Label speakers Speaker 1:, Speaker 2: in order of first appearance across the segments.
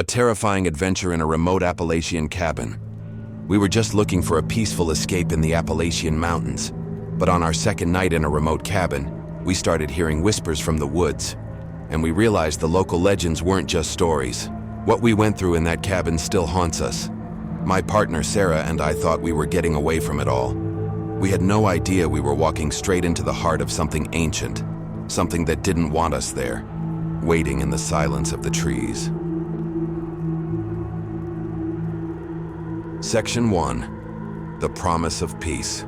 Speaker 1: A terrifying adventure in a remote Appalachian cabin. We were just looking for a peaceful escape in the Appalachian Mountains, but on our second night in a remote cabin, we started hearing whispers from the woods, and we realized the local legends weren't just stories. What we went through in that cabin still haunts us. My partner Sarah and I thought we were getting away from it all. We had no idea we were walking straight into the heart of something ancient, something that didn't want us there, waiting in the silence of the trees. Section 1. The Promise of Peace.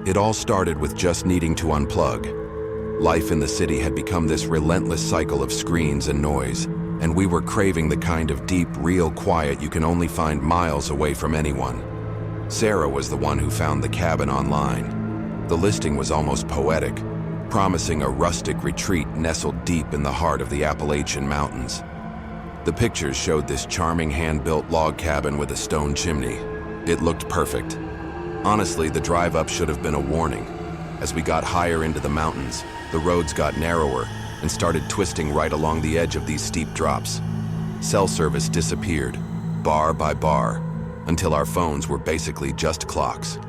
Speaker 1: It all started with just needing to unplug. Life in the city had become this relentless cycle of screens and noise, and we were craving the kind of deep, real quiet you can only find miles away from anyone. Sarah was the one who found the cabin online. The listing was almost poetic, promising a rustic retreat nestled deep in the heart of the Appalachian Mountains. The pictures showed this charming hand-built log cabin with a stone chimney. It looked perfect. Honestly, the drive up should have been a warning. As we got higher into the mountains, the roads got narrower and started twisting right along the edge of these steep drops. Cell service disappeared, bar by bar, until our phones were basically just clocks.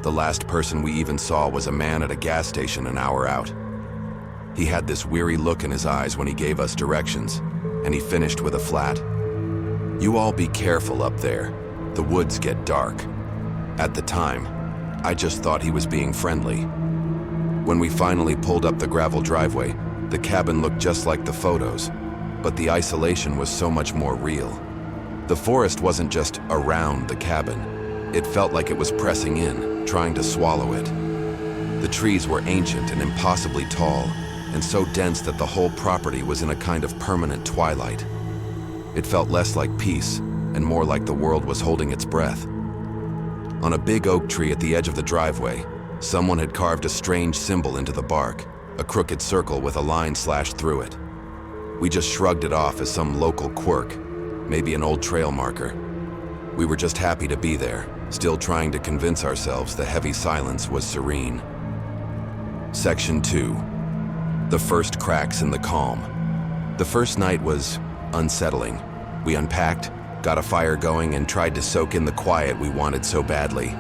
Speaker 1: The last person we even saw was a man at a gas station an hour out. He had this weary look in his eyes when he gave us directions, and he finished with a flat, "You all be careful up there. The woods get dark." At the time, I just thought he was being friendly. When we finally pulled up the gravel driveway, the cabin looked just like the photos, but the isolation was so much more real. The forest wasn't just around the cabin. It felt like it was pressing in, trying to swallow it. The trees were ancient and impossibly tall, and so dense that the whole property was in a kind of permanent twilight. It felt less like peace and more like the world was holding its breath. On a big oak tree at the edge of the driveway, someone had carved a strange symbol into the bark, a crooked circle with a line slashed through it. We just shrugged it off as some local quirk, maybe an old trail marker. We were just happy to be there, still trying to convince ourselves the heavy silence was serene. Section 2. The first cracks in the calm. The first night was unsettling. We unpacked, got a fire going, and tried to soak in the quiet we wanted so badly.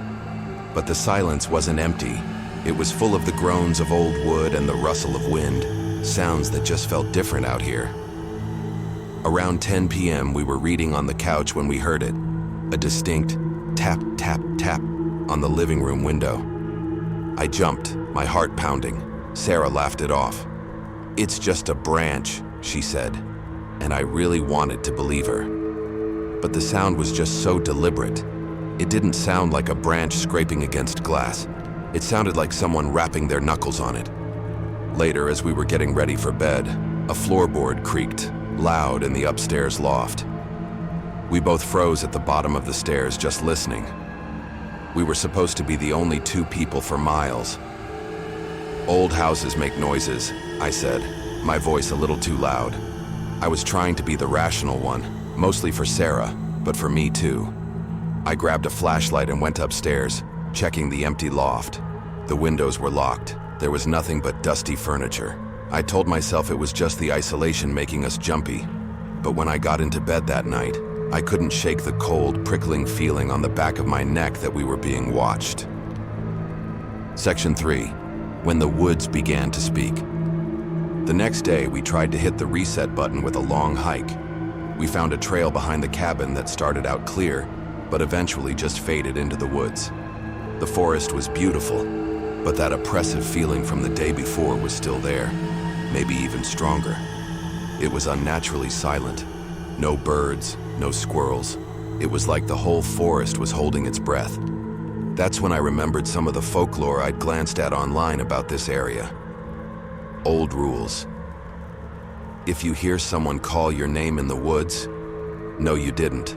Speaker 1: But the silence wasn't empty. It was full of the groans of old wood and the rustle of wind, sounds that just felt different out here. Around 10 p.m., we were reading on the couch when we heard it, a distinct tap, tap, tap on the living room window. I jumped, my heart pounding. Sarah laughed it off. "It's just a branch," she said, and I really wanted to believe her. But the sound was just so deliberate. It didn't sound like a branch scraping against glass. It sounded like someone rapping their knuckles on it. Later, as we were getting ready for bed, a floorboard creaked, loud in the upstairs loft. We both froze at the bottom of the stairs just listening. We were supposed to be the only two people for miles. "Old houses make noises," I said, my voice a little too loud. I was trying to be the rational one, mostly for Sarah, but for me too. I grabbed a flashlight and went upstairs, checking the empty loft. The windows were locked. There was nothing but dusty furniture. I told myself it was just the isolation making us jumpy. But when I got into bed that night, I couldn't shake the cold, prickling feeling on the back of my neck that we were being watched. Section 3. When the woods began to speak. The next day, we tried to hit the reset button with a long hike. We found a trail behind the cabin that started out clear, but eventually just faded into the woods. The forest was beautiful, but that oppressive feeling from the day before was still there, maybe even stronger. It was unnaturally silent. No birds, no squirrels. It was like the whole forest was holding its breath. That's when I remembered some of the folklore I'd glanced at online about this area. Old rules. If you hear someone call your name in the woods, no, you didn't.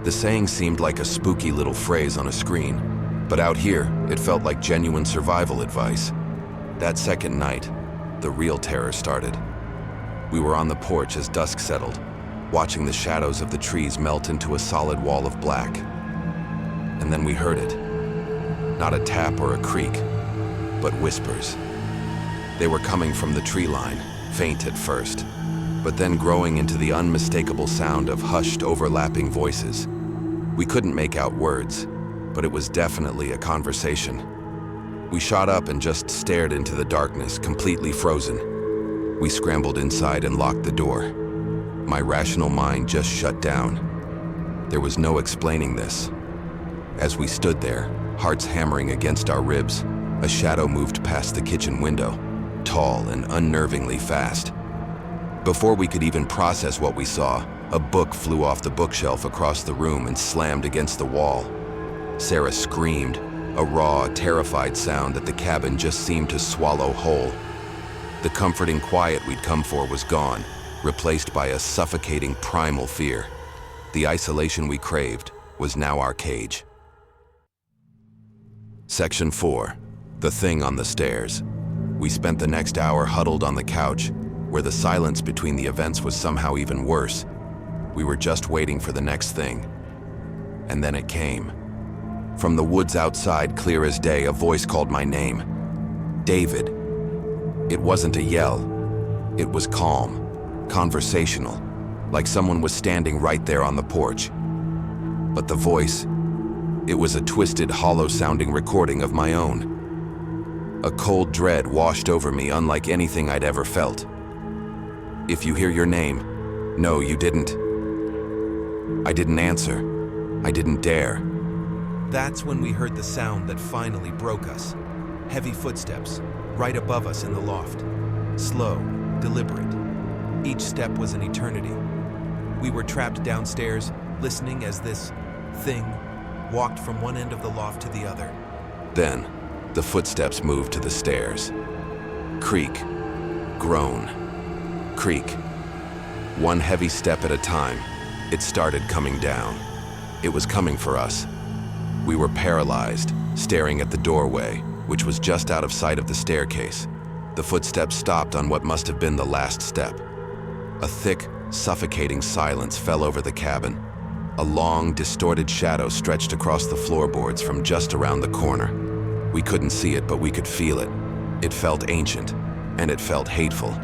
Speaker 1: The saying seemed like a spooky little phrase on a screen, but out here, it felt like genuine survival advice. That second night, the real terror started. We were on the porch as dusk settled, watching the shadows of the trees melt into a solid wall of black. And then we heard it. Not a tap or a creak, but whispers. They were coming from the tree line, faint at first, but then growing into the unmistakable sound of hushed, overlapping voices. We couldn't make out words, but it was definitely a conversation. We shot up and just stared into the darkness, completely frozen. We scrambled inside and locked the door. My rational mind just shut down. There was no explaining this. As we stood there, hearts hammering against our ribs, a shadow moved past the kitchen window, tall and unnervingly fast. Before we could even process what we saw, a book flew off the bookshelf across the room and slammed against the wall. Sarah screamed, a raw, terrified sound that the cabin just seemed to swallow whole. The comforting quiet we'd come for was gone, replaced by a suffocating primal fear. The isolation we craved was now our cage. Section 4. The Thing on the Stairs. We spent the next hour huddled on the couch, where the silence between the events was somehow even worse. We were just waiting for the next thing. And then it came. From the woods outside, clear as day, a voice called my name. David. It wasn't a yell. It was calm, conversational, like someone was standing right there on the porch. But the voice, it was a twisted, hollow-sounding recording of my own. A cold dread washed over me, unlike anything I'd ever felt. If you hear your name, no, you didn't. I didn't answer. I didn't dare.
Speaker 2: That's when we heard the sound that finally broke us. Heavy footsteps, right above us in the loft. Slow, deliberate. Each step was an eternity. We were trapped downstairs, listening as this thing walked from one end of the loft to the other.
Speaker 1: Then, the footsteps moved to the stairs. Creak. Groan. Creak. One heavy step at a time, it started coming down. It was coming for us. We were paralyzed, staring at the doorway, which was just out of sight of the staircase. The footsteps stopped on what must have been the last step. A thick, suffocating silence fell over the cabin. A long, distorted shadow stretched across the floorboards from just around the corner. We couldn't see it, but we could feel it. It felt ancient, and it felt hateful.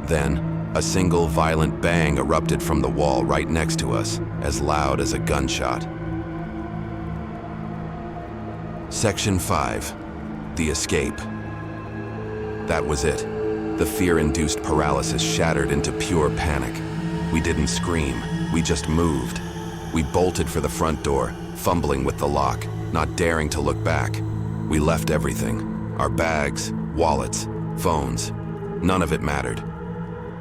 Speaker 1: Then, a single violent bang erupted from the wall right next to us, as loud as a gunshot. Section 5. The Escape. That was it. The fear-induced paralysis shattered into pure panic. We didn't scream, we just moved. We bolted for the front door, fumbling with the lock, not daring to look back. We left everything. Our bags, wallets, phones. None of it mattered.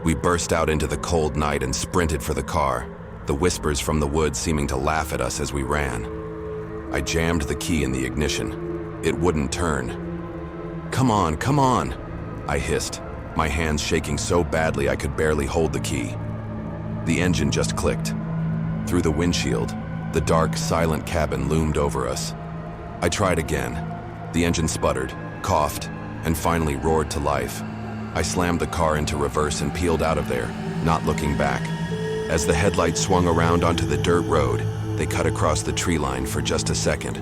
Speaker 1: We burst out into the cold night and sprinted for the car, the whispers from the woods seeming to laugh at us as we ran. I jammed the key in the ignition. It wouldn't turn. Come on, come on, I hissed, my hands shaking so badly I could barely hold the key. The engine just clicked. Through the windshield, the dark, silent cabin loomed over us. I tried again. The engine sputtered, coughed, and finally roared to life. I slammed the car into reverse and peeled out of there, not looking back. As the headlights swung around onto the dirt road, they cut across the tree line for just a second.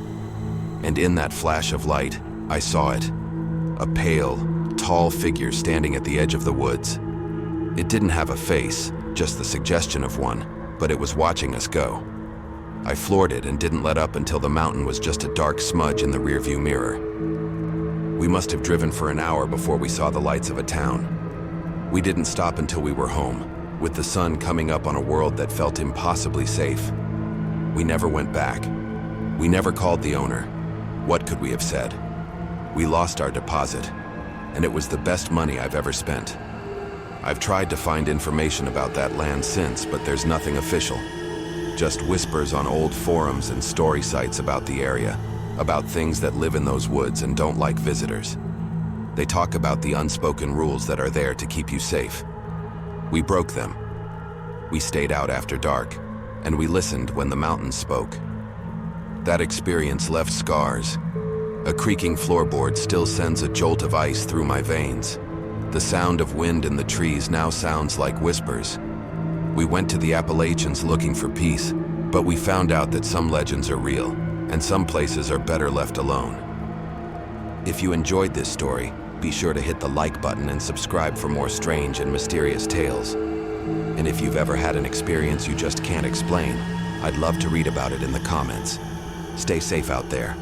Speaker 1: And in that flash of light, I saw it. A pale, tall figure standing at the edge of the woods. It didn't have a face, just the suggestion of one, but it was watching us go. I floored it and didn't let up until the mountain was just a dark smudge in the rearview mirror. We must have driven for an hour before we saw the lights of a town. We didn't stop until we were home, with the sun coming up on a world that felt impossibly safe. We never went back. We never called the owner. What could we have said? We lost our deposit, and it was the best money I've ever spent. I've tried to find information about that land since, but there's nothing official. Just whispers on old forums and story sites about the area, about things that live in those woods and don't like visitors. They talk about the unspoken rules that are there to keep you safe. We broke them. We stayed out after dark, and we listened when the mountains spoke. That experience left scars. A creaking floorboard still sends a jolt of ice through my veins. The sound of wind in the trees now sounds like whispers. We went to the Appalachians looking for peace, but we found out that some legends are real, and some places are better left alone. If you enjoyed this story, be sure to hit the like button and subscribe for more strange and mysterious tales. And if you've ever had an experience you just can't explain, I'd love to read about it in the comments. Stay safe out there.